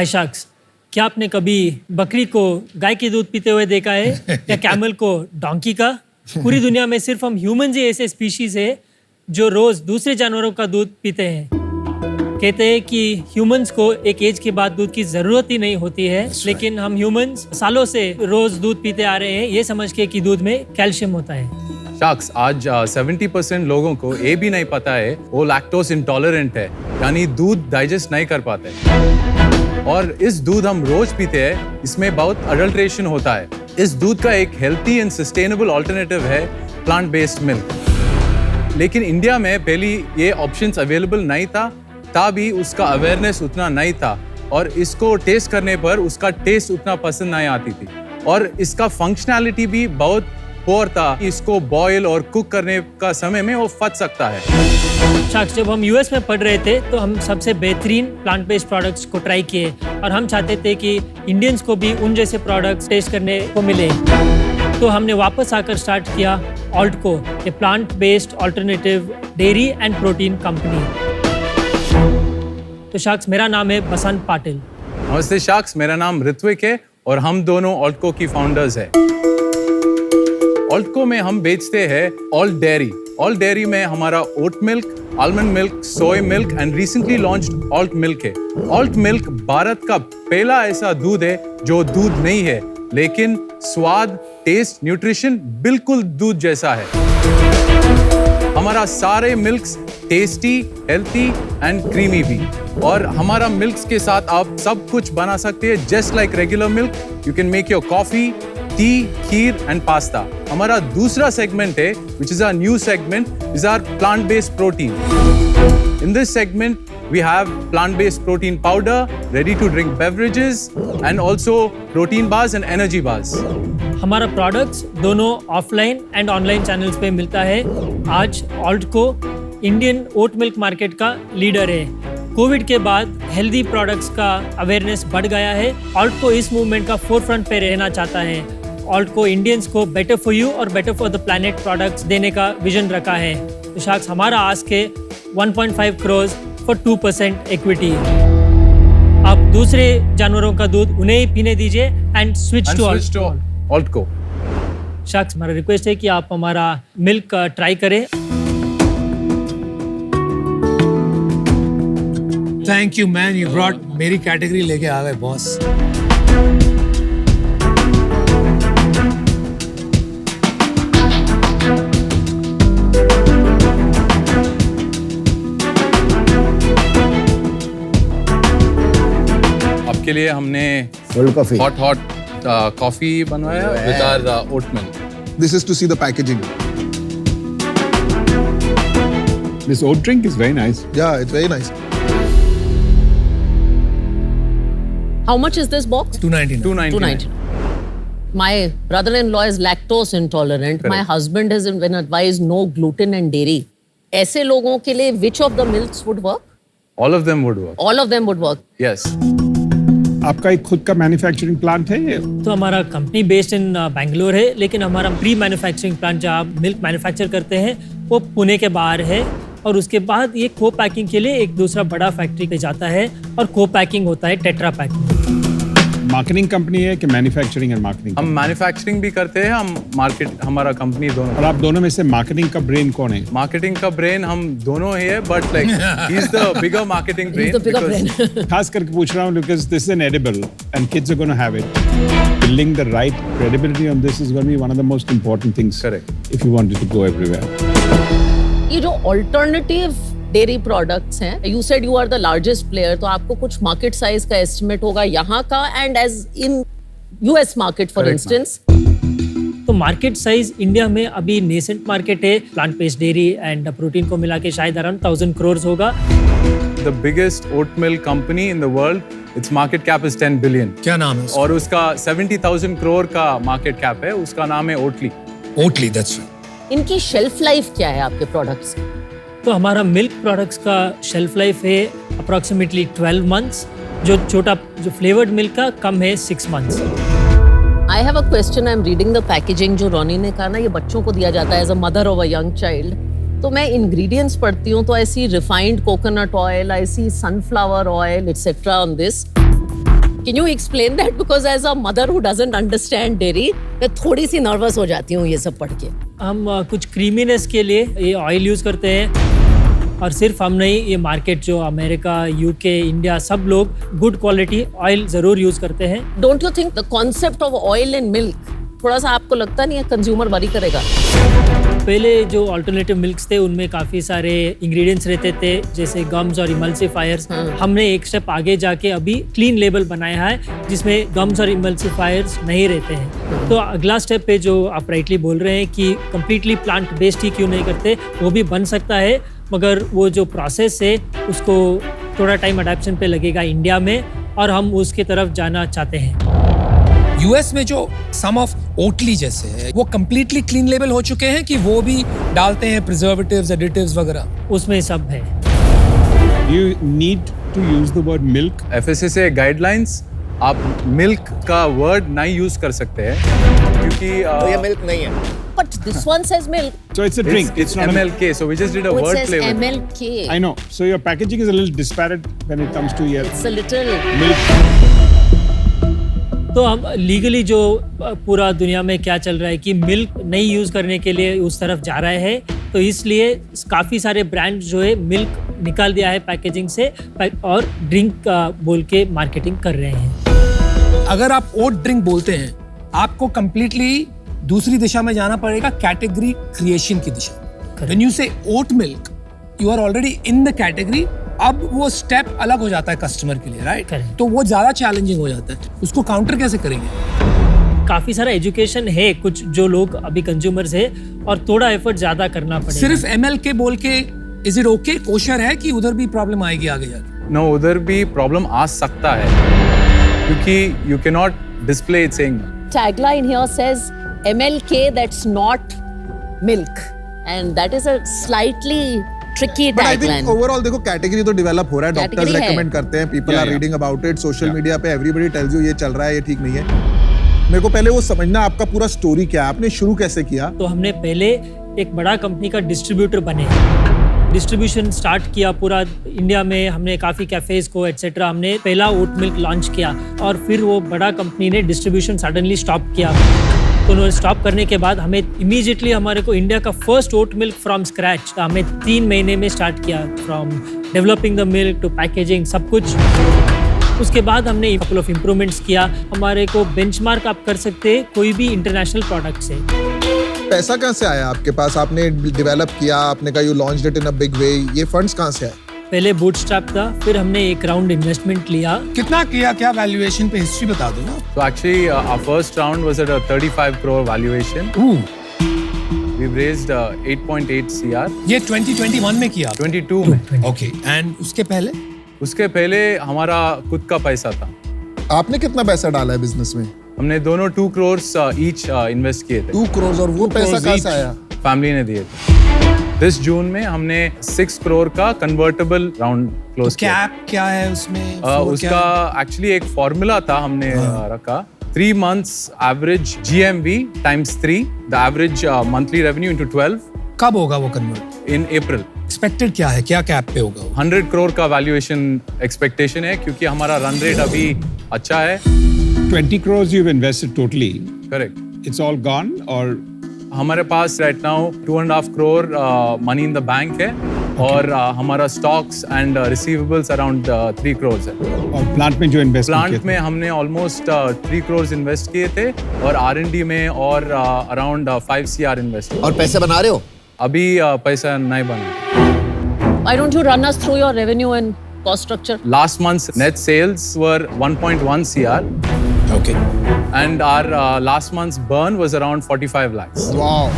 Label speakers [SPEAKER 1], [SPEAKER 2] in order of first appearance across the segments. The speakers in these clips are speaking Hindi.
[SPEAKER 1] हाय शार्क्स, क्या आपने कभी बकरी को गाय के दूध पीते हुए देखा है या कैमल को डोंकी का? पूरी दुनिया में सिर्फ हम ह्यूमंस ही ऐसे स्पीशीज है जो रोज दूसरे जानवरों का दूध पीते हैं। कहते हैं कि ह्यूमंस को एक एज के बाद दूध की जरूरत ही नहीं होती है, लेकिन हम ह्यूमंस सालों से रोज दूध पीते आ रहे हैं ये समझ के कि दूध में कैल्शियम होता है।
[SPEAKER 2] शार्क्स, आज 70% लोगों को ये भी नहीं पता है वो लैक्टोज इंटॉलरेंट है, यानी दूध डाइजेस्ट नहीं कर पाते। और इस दूध हम रोज पीते हैं, इसमें बहुत अडल्ट्रेशन होता है। इस दूध का एक हेल्थी एंड सस्टेनेबल ऑल्टरनेटिव है प्लांट बेस्ड मिल्क। लेकिन इंडिया में पहले ये ऑप्शंस अवेलेबल नहीं था, तभी उसका अवेयरनेस उतना नहीं था और इसको टेस्ट करने पर उसका टेस्ट उतना पसंद नहीं आती थी और इसका फंक्शनैलिटी भी बहुत पुअर था। इसको बॉयल और कुक करने का समय में वो फट सकता है।
[SPEAKER 1] शार्क्स, जब हम यूएस में पढ़ रहे थे तो हम सबसे बेहतरीन प्लांट बेस्ड प्रोडक्ट्स को ट्राई किए और हम चाहते थे कि इंडियंस को भी उन जैसे प्रोडक्ट्स टेस्ट करने को मिले। तो हमने वापस आकर स्टार्ट किया Altco, a plant based alternative dairy and protein company. तो शार्क्स, मेरा नाम है बसंत पाटिल।
[SPEAKER 2] नमस्ते शार्क्स, मेरा नाम ऋत्विक है और हम दोनों ऑल्टको की फाउंडर्स हैं। ऑल्टको में हम बेचते हैं ऑल्ट डेयरी। ऑल्ट डेयरी में हमारा oat milk, almond milk, soy milk and recently launched Alt milk है। ऑल्ट मिल्क भारत का पहला ऐसा दूध है जो दूध नहीं है, लेकिन स्वाद, टेस्ट, न्यूट्रिशन बिल्कुल दूध जैसा है। हमारा सारे milks tasty, healthy and creamy भी। और हमारा मिल्क्स के साथ आप सब कुछ बना सकते हैं just like regular milk. You can make your coffee, T, kheer and pasta. हमारा दूसरा सेगमेंट है which is our new segment, is our plant-based protein. In this segment, we have plant-based protein powder, ready-to-drink beverages, and also protein bars and energy bars.
[SPEAKER 1] हमारा प्रोडक्ट्स दोनों ऑफलाइन एंड ऑनलाइन चैनल्स पे मिलता है। आज ऑल्टको इंडियन ओट मिल्क मार्केट का लीडर है। कोविड के बाद हेल्दी प्रोडक्ट्स का अवेयरनेस बढ़ गया है। ऑल्टको इस मूवमेंट का फोरफ्रंट पे रहना चाहता है। ऑल्टको इंडियंस को बेटर फॉर यू और better for the planet products देने का विजन रखा है। तो शार्क्स, हमारा आस्क है 1.5 करोड़ फॉर 2% इक्विटी। आप दूसरे जानवरों का दूध उन्हें ही पीने दीजिए and switch to
[SPEAKER 2] Alt Co.
[SPEAKER 1] Sharks, हमारा रिक्वेस्ट है कि आप हमारा मिल्क ट्राई करें।
[SPEAKER 3] Thank you man, you brought मेरी कैटेगरी लेके आ गए बॉस।
[SPEAKER 2] आपके लिए हमने हॉट कॉफी बनवाया with our oat milk.
[SPEAKER 4] This is to see the packaging.
[SPEAKER 5] This oat drink is very nice.
[SPEAKER 4] Yeah, it's very nice.
[SPEAKER 6] How much is this box?
[SPEAKER 3] 299.
[SPEAKER 6] My brother-in-law is lactose intolerant.
[SPEAKER 2] Correct.
[SPEAKER 6] My husband has been advised no gluten and dairy. ऐसे लोगों के लिए which of the milks would work?
[SPEAKER 2] All of them would work.
[SPEAKER 6] All of them would work.
[SPEAKER 2] Yes.
[SPEAKER 5] आपका एक खुद का मैन्युफैक्चरिंग प्लांट है ये?
[SPEAKER 1] तो हमारा कंपनी बेस्ड इन बेंगलोर है, लेकिन हमारा प्री मैन्युफैक्चरिंग प्लांट जहाँ मिल्क मैन्युफैक्चर करते हैं वो पुणे के बाहर है। और उसके बाद ये को पैकिंग के लिए एक दूसरा बड़ा फैक्ट्री पे जाता है और को पैकिंग होता है टेट्रा पैकिंग।
[SPEAKER 5] मार्केटिंग कंपनी है कि मैन्युफैक्चरिंग एंड मार्केटिंग?
[SPEAKER 2] हम मैन्युफैक्चरिंग भी करते हैं, हम मार्केट, हमारा कंपनी दोनों।
[SPEAKER 5] और आप दोनों में से मार्केटिंग का ब्रेन कौन है?
[SPEAKER 2] मार्केटिंग का ब्रेन हम दोनों ही है, but like he is the bigger marketing brain.
[SPEAKER 6] He's the bigger brain.
[SPEAKER 5] खास करके पूछ रहा हूँ because this is an edible and kids are gonna have it. Building the right credibility on this is going to be one of the most important things.
[SPEAKER 2] Correct.
[SPEAKER 5] If you want it to go everywhere.
[SPEAKER 6] ये जो alternative डेयरी प्रोडक्ट्स हैं, you said you are the largest player, तो आपको कुछ मार्केट साइज का एस्टिमेट होगा यहाँ का and as in US market for instance?
[SPEAKER 1] तो मार्केट साइज इंडिया में अभी नेसेंट मार्केट है। Plant based dairy and protein को मिला के शायद अराउंड 1000 करोड़ होगा।
[SPEAKER 2] The biggest oat milk company in the world, its market cap is 10 billion.
[SPEAKER 3] क्या नाम है उसका?
[SPEAKER 2] और उसका 70,000 करोड़ का मार्केट कैप है। उसका नाम है ओटली।
[SPEAKER 3] ओटली, that's right.
[SPEAKER 6] इनकी शेल्फ लाइफ क्या है आपके प्रोडक्ट्स की?
[SPEAKER 1] तो हमारा मिल्क प्रोडक्ट्स का शेल्फ लाइफ है अप्रॉक्सीमेटली 12 मंथ्स। जो फ्लेवर्ड मिल्क का कम है 6 months.
[SPEAKER 6] I have a question, I am reading the packaging. जो रोनी ने कहा ना, ये बच्चों को दिया जाता है as a mother of a young child. तो मैं इंग्रेडिएंट्स पढ़ती हूँ तो ऐसी रिफाइंड कोकोनट ऑयल, ऐसी sunflower oil etcetera on this. Can you explain that? Because as a mother who doesn't understand dairy, मैं थोड़ी सी नर्वस हो जाती हूँ ये सब पढ़ के.
[SPEAKER 1] हम कुछ क्रीमीनेस के लिए ये ऑयल यूज़ करते हैं और सिर्फ हम नहीं, ये मार्केट जो अमेरिका, यूके, इंडिया सब लोग गुड क्वालिटी ऑयल ज़रूर यूज़ करते हैं.
[SPEAKER 6] Don't you think the concept of oil and milk थोड़ा सा आपको लगता नहीं है कंज्यूमर वरी करेगा?
[SPEAKER 1] पहले जो अल्टरनेटिव मिल्क्स थे उनमें काफ़ी सारे इंग्रेडिएंट्स रहते थे जैसे गम्स और इमल्सिफायर्स. हमने एक स्टेप आगे जाके अभी क्लीन लेबल बनाया है जिसमें गम्स और इमल्सिफायर्स नहीं रहते हैं. तो अगला स्टेप पे जो आप राइटली बोल रहे हैं कि कम्प्लीटली प्लांट बेस्ड ही क्यों नहीं करते, वो भी बन सकता है, मगर वो जो प्रोसेस है उसको थोड़ा टाइम अडेप्शन पे लगेगा इंडिया में और हम उसकी तरफ जाना चाहते हैं.
[SPEAKER 7] यूएस में जो सम ऑफ ओटली जैसे है वो कंप्लीटली क्लीन लेबल हो चुके हैं कि वो भी डालते हैं प्रिजर्वेटिव्स, एडिटिव्स वगैरह?
[SPEAKER 1] उसमें सब है.
[SPEAKER 5] You need to use the word milk.
[SPEAKER 2] FSSAI guidelines आप मिल्क का वर्ड नहीं यूज कर सकते हैं क्योंकि
[SPEAKER 8] ये मिल्क नहीं है.
[SPEAKER 6] But this one says milk.
[SPEAKER 5] So it's a drink.
[SPEAKER 2] it's
[SPEAKER 5] not a
[SPEAKER 2] MLK, so we just did a
[SPEAKER 6] Oh, it
[SPEAKER 2] word
[SPEAKER 6] says
[SPEAKER 2] play with it.
[SPEAKER 6] MLK.
[SPEAKER 5] I know. So your packaging is a little disparate when it comes to your
[SPEAKER 6] It's a little.
[SPEAKER 5] milk.
[SPEAKER 1] तो हम लीगली जो पूरा दुनिया में क्या चल रहा है कि मिल्क नहीं यूज़ करने के लिए उस तरफ जा रहे हैं, तो इसलिए काफ़ी सारे ब्रांड जो है मिल्क निकाल दिया है पैकेजिंग से और ड्रिंक बोल के मार्केटिंग कर रहे हैं.
[SPEAKER 7] अगर आप ओट ड्रिंक बोलते हैं, आपको कंप्लीटली दूसरी दिशा में जाना पड़ेगा, कैटेगरी क्रिएशन की दिशा. When you say oat milk, you are already in the category. अब वो स्टेप अलग हो जाता है कस्टमर के लिए, राइट?
[SPEAKER 1] Correct.
[SPEAKER 7] तो वो ज्यादा चैलेंजिंग हो जाता है. उसको काउंटर कैसे करेंगे?
[SPEAKER 1] काफ़ी सारा एजुकेशन है कुछ जो लोग अभी कंज्यूमर्स है और थोड़ा एफर्ट ज़्यादा करना पड़ेगा.
[SPEAKER 7] सिर्फ MLK बोल के इज इट ओके, कोशर है कि उधर भी प्रॉब्लम आएगी आगे जाके?
[SPEAKER 2] No, उधर भी प्रॉब्लम आ सकता है क्योंकि you cannot display it saying
[SPEAKER 6] Tagline here says MLK, that's not milk, and that is a slightly tricky
[SPEAKER 4] But I
[SPEAKER 6] tagline.
[SPEAKER 4] think overall देखो कैटेगरी तो डेवलप हो रहा है, डॉक्टर्स
[SPEAKER 6] Category है.
[SPEAKER 4] रेकमेंड करते हैं, people are
[SPEAKER 5] yeah.
[SPEAKER 4] Reading about it, social media पे एवरीबॉडी टेल्स यू ये चल रहा है, ये ठीक नहीं है. मेरे को पहले वो समझना आपका पूरा स्टोरी क्या है, आपने शुरू कैसे किया?
[SPEAKER 1] तो हमने पहले एक बड़ा कंपनी का डिस्ट्रीब्यूटर बने, डिस्ट्रीब्यूशन स्टार्ट किया पूरा इंडिया में. हमने काफ़ी कैफेज को एटसेट्रा हमने पहला ओट मिल्क लॉन्च किया और फिर वो बड़ा कंपनी ने डिस्ट्रीब्यूशन सडनली स्टॉप किया. तो उन्होंने स्टॉप करने के बाद हमें इमीडिएटली हमारे को इंडिया का first oat milk from scratch हमें 3 महीने में स्टार्ट किया, from developing the milk to packaging सब कुछ. उसके बाद हमने कपल ऑफ इम्प्रूवमेंट्स किया. हमारे को बेंचमार्क आप कर सकते हैं कोई भी इंटरनेशनल प्रोडक्ट से.
[SPEAKER 4] पैसा कहाँ से आया आपके पास? आपने डेवलप किया, आपने कहा you launched it in a big way, ये फंड्स कहाँ से आए?
[SPEAKER 1] पहले बूटस्ट्रैप था, फिर हमने एक राउंड इन्वेस्टमेंट लिया.
[SPEAKER 7] कितना किया, क्या वैल्यूएशन पे हिस्ट्री बता दो ना.
[SPEAKER 2] So actually, our first round was at a 35 crore valuation. We've raised 8.8 CR.
[SPEAKER 7] ये 2021 में किया?
[SPEAKER 2] 22 में.
[SPEAKER 7] ओके. एंड उसके पहले?
[SPEAKER 2] उसके पहले हमारा खुद का पैसा था.
[SPEAKER 4] आपने कितना पैसा डाला है बिजनेस में?
[SPEAKER 2] हमने दोनों 2 crores each इन्वेस्ट किए थे.
[SPEAKER 4] 2 crores. और वो पैसा कहाँ से आया?
[SPEAKER 2] फैमिली ने दिए थे. दिस जून में हमने 6 crore का कन्वर्टेबल राउंड क्लोज किया.
[SPEAKER 7] कैप क्या है उसमें?
[SPEAKER 2] उसका एक्चुअली एक फॉर्मूला था हमने रखा. 3 months average GMV times 3, the average monthly revenue into 12.
[SPEAKER 7] कब होगा वो कन्वर्ट?
[SPEAKER 2] In April.
[SPEAKER 7] एक्सपेक्टेड क्या है, क्या कैप पे होगा वो?
[SPEAKER 2] 100 crore का वैल्यूएशन एक्सपेक्टेशन है क्योंकि हमारा रन रेट अभी अच्छा है.
[SPEAKER 5] 20 crores you've invested totally.
[SPEAKER 2] Correct.
[SPEAKER 5] It's all gone or
[SPEAKER 2] हमारे पास right now 2.5 crore money in the bank है और हमारा stocks and receivables around 3 crores है.
[SPEAKER 5] और प्लांट में जो इन्वेस्टमेंट
[SPEAKER 2] प्लांट में हमने ऑलमोस्ट 3 crores इन्वेस्ट किए थे और R&D में और अराउंड 5 CR इन्वेस्ट.
[SPEAKER 8] और पैसे बना रहे हो?
[SPEAKER 2] अभी पैसा नहीं बना.
[SPEAKER 6] Why don't you run us through your revenue and cost structure?
[SPEAKER 2] Last month's net sales were 1.1 CR.
[SPEAKER 7] Okay.
[SPEAKER 2] And our last month's burn was around 45 lakhs.
[SPEAKER 4] Wow.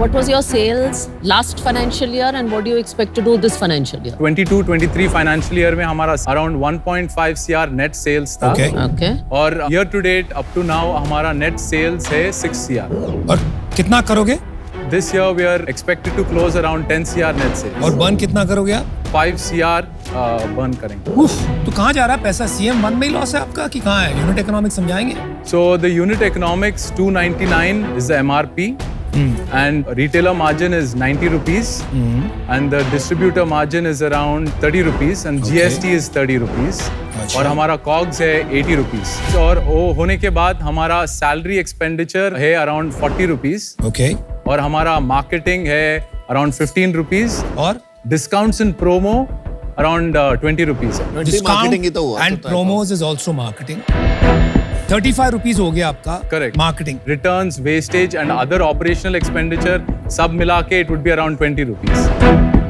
[SPEAKER 6] What was your sales last financial year and what do you expect to do this financial year?
[SPEAKER 2] 22-23 financial year में हमारा around 1.5 CR net sales था.
[SPEAKER 7] Okay.
[SPEAKER 6] Okay.
[SPEAKER 2] और year to date up to now हमारा net sales है 6 CR.
[SPEAKER 7] और कितना करोगे?
[SPEAKER 2] This year we are expected to close around 10 CR net sales.
[SPEAKER 7] और बर्न कितना करोगे आप?
[SPEAKER 2] 5 CR burn करेंगे.
[SPEAKER 7] उफ, तो कहाँ जा रहा है पैसा? CM1 में ही लॉस है आपका कि कहाँ है? यूनिट इकोनॉमिक्स समझाएंगे?
[SPEAKER 2] So the unit economics 299 is the MRP. and retailer margin is 90 rupees and the distributor margin is around 30 rupees and GST is 30 rupees और हमारा COGS है 80 rupees और वो होने के बाद हमारा salary expenditure है around 40 rupees
[SPEAKER 7] Okay.
[SPEAKER 2] और हमारा marketing है around 15 rupees
[SPEAKER 7] और
[SPEAKER 2] discounts in promo around 20 rupees है।
[SPEAKER 8] marketing ही तो हुआ,
[SPEAKER 7] and
[SPEAKER 8] तो
[SPEAKER 7] promos is also marketing. 35 rupees हो गया आपका
[SPEAKER 2] Correct.
[SPEAKER 7] marketing.
[SPEAKER 2] Returns, wastage and other operational expenditure सब मिला के it would be around 20 rupees.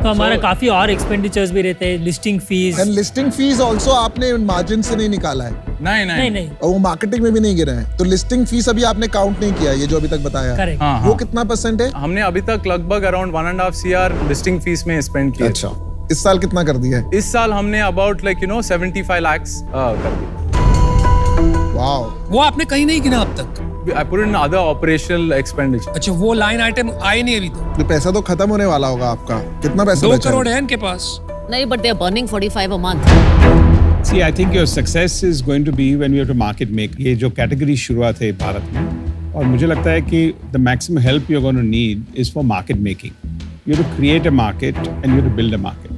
[SPEAKER 1] तो हमारा काफी और एक्सपेंडिचर्स भी रहते हैं, listing fees.
[SPEAKER 4] And listing fees also आपने मार्जिन से नहीं निकाला है
[SPEAKER 2] नहीं
[SPEAKER 1] नहीं नहीं,
[SPEAKER 4] और वो मार्केटिंग में भी नहीं गिरा है, तो लिस्टिंग फीस अभी आपने काउंट नहीं किया, ये जो अभी तक बताया।
[SPEAKER 1] करेक्ट।
[SPEAKER 2] हाँ,
[SPEAKER 4] वो
[SPEAKER 2] हाँ।
[SPEAKER 4] कितना परसेंट है?
[SPEAKER 2] हमने अभी तक लगभग अराउंड 1.5 CR लिस्टिंग फीस में स्पेंड किया।
[SPEAKER 4] अच्छा, इस साल कितना कर दिया है?
[SPEAKER 2] इस साल हमने अबाउट 75 lakhs कर दिया।
[SPEAKER 4] वाओ,
[SPEAKER 7] वो आपने कहीं नहीं गिना अब तक।
[SPEAKER 2] I put in other operational expenditure.
[SPEAKER 7] अच्छा, वो लाइन आइटम आए नहीं अभी तक।
[SPEAKER 4] तो पैसा तो खत्म होने वाला होगा आपका, कितना पैसा
[SPEAKER 7] 2
[SPEAKER 4] बचा
[SPEAKER 7] करोड़ है इनके पास।
[SPEAKER 6] नहीं, but they're burning 45 a month.
[SPEAKER 5] See, I think your success is going to be when you have to market make. ये जो category शुरुआत है भारत में, और मुझे लगता है कि the maximum help you're going to need is for market making. You have to create a market and you have to build a market.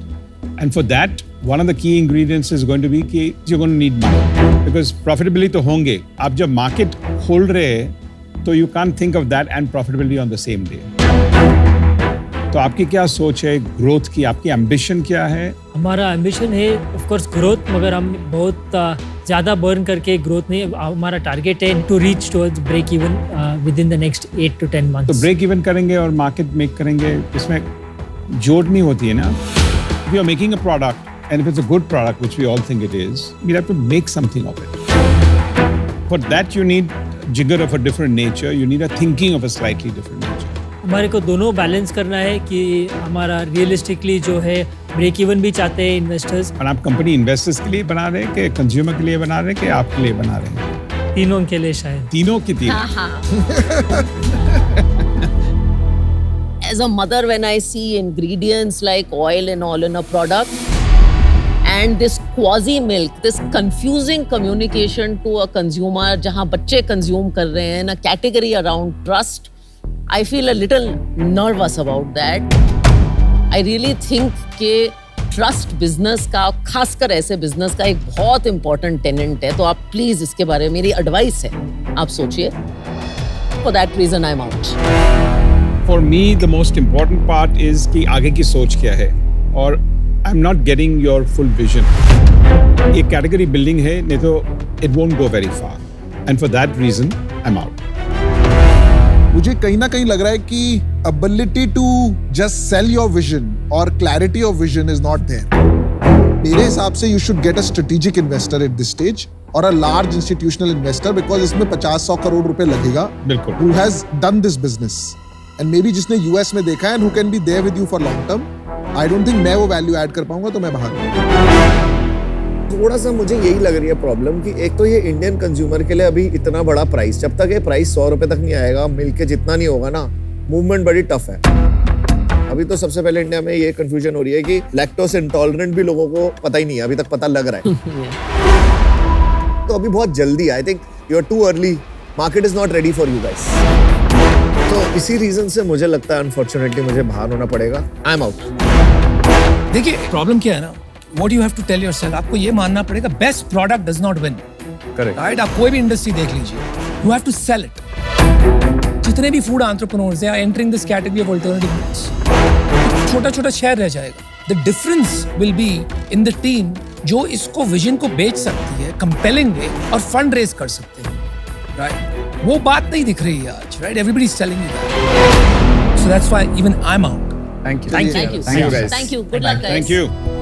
[SPEAKER 5] And for that, one of the key ingredients is going to be कि you're going to need money. Because profitability तो होंगे. आप जब market खोल रहे हैं, तो you can't think of that and profitability on the same day. तो आपकी क्या सोच है ग्रोथ की, आपकी एम्बिशन क्या है?
[SPEAKER 1] हमारा एम्बिशन है ऑफ कोर्स ग्रोथ, मगर हम बहुत ज़्यादा बर्न करके ग्रोथ नहीं। हमारा टारगेट है to reach towards break even within the next 8 to 10 months।
[SPEAKER 5] तो ब्रेक इवन करेंगे और मार्केट मेक करेंगे, इसमें जोड़नी होती है ना। If you are making a product and if it's a good product, which we all think it is, you have to make something of it. For that you need jigger of a different nature, you need a thinking of a slightly different nature.
[SPEAKER 1] हमारे को दोनों बैलेंस करना है कि हमारा रियलिस्टिकली जो है ब्रेक इवन भी चाहते हैं इन्वेस्टर्स।
[SPEAKER 5] और आप कंपनी इन्वेस्टर्स के लिए बना रहे हैं कि कंज्यूमर के लिए बना रहे हैं कि आपके लिए बना रहे हैं?
[SPEAKER 1] तीनों के लिए शायद।
[SPEAKER 5] तीनों की तीन।
[SPEAKER 6] As a mother, when I see ingredients like oil and all in a product and this quasi milk, this confusing communication to a consumer जहाँ बच्चे consume कर रहे हैं, a category around trust, I feel a little nervous about that. I really think कि trust business का, खासकर ऐसे business का एक बहुत important tenant है, तो आप please इसके बारे में मेरी advice है, आप सोचिए। For that reason I'm out.
[SPEAKER 5] For me, the most important part is कि आगे की सोच क्या है, और I'm not getting your full vision. ये category building है, नहीं तो it won't go very far. And for that reason, I'm out.
[SPEAKER 4] मुझे कहीं ना कहीं लग रहा है कि ability to just sell your vision or clarity of vision is not there. मेरे हिसाब से you should get a strategic investor at this stage or a large institutional investor because इसमें 50-100 करोड़ रुपए लगेगा.
[SPEAKER 5] बिल्कुल.
[SPEAKER 4] Who has done this business and maybe जिसने US में देखा है and who can be there with you for long term. I don't think मैं वो value add कर पाऊंगा, तो मैं बाहर।
[SPEAKER 8] थोड़ा सा मुझे यही लग रही है प्रॉब्लम कि एक तो ये इंडियन कंज्यूमर के लिए अभी इतना बड़ा प्राइस, जब तक ये प्राइस 100 रुपए तक नहीं आएगा, मिल्क के जितना नहीं होगा ना, मूवमेंट बड़ी टफ है। अभी तो सबसे पहले इंडिया में ये कंफ्यूजन हो रही है कि लैक्टोस इंटॉलरेंट भी लोगों को पता ही नहीं है, अभी तक पता लग रहा है। तो अभी बहुत जल्दी, I think you are too early, market is not ready for you guys. तो इसी रीजन से मुझे लगता है अनफॉर्चुनेटली मुझे बाहर होना पड़ेगा। I am out.
[SPEAKER 7] देखिए प्रॉब्लम क्या है ना, what you have to tell yourself, आपको ये मानना पड़ेगा best product does not win.
[SPEAKER 2] Correct.
[SPEAKER 7] Right, आप कोई भी इंडस्ट्री देख लीजिए, you have to sell it. जितने भी फूड एंटरप्रेन्योर्स हैं entering this category of alternative foods, छोटा छोटा शेयर रह जाएगा। The difference will be in the team जो इसको विजन को बेच सकती है कंपेलिंग वे और फंड रेज कर सकते हैं। राइट, वो बात नहीं दिख रही है आज। Right, everybody is telling you that, so that's why even I am out.
[SPEAKER 2] Thank you.
[SPEAKER 6] Thank you.
[SPEAKER 2] Thank you, guys.
[SPEAKER 6] Thank you. Good luck, guys.
[SPEAKER 5] Thank you.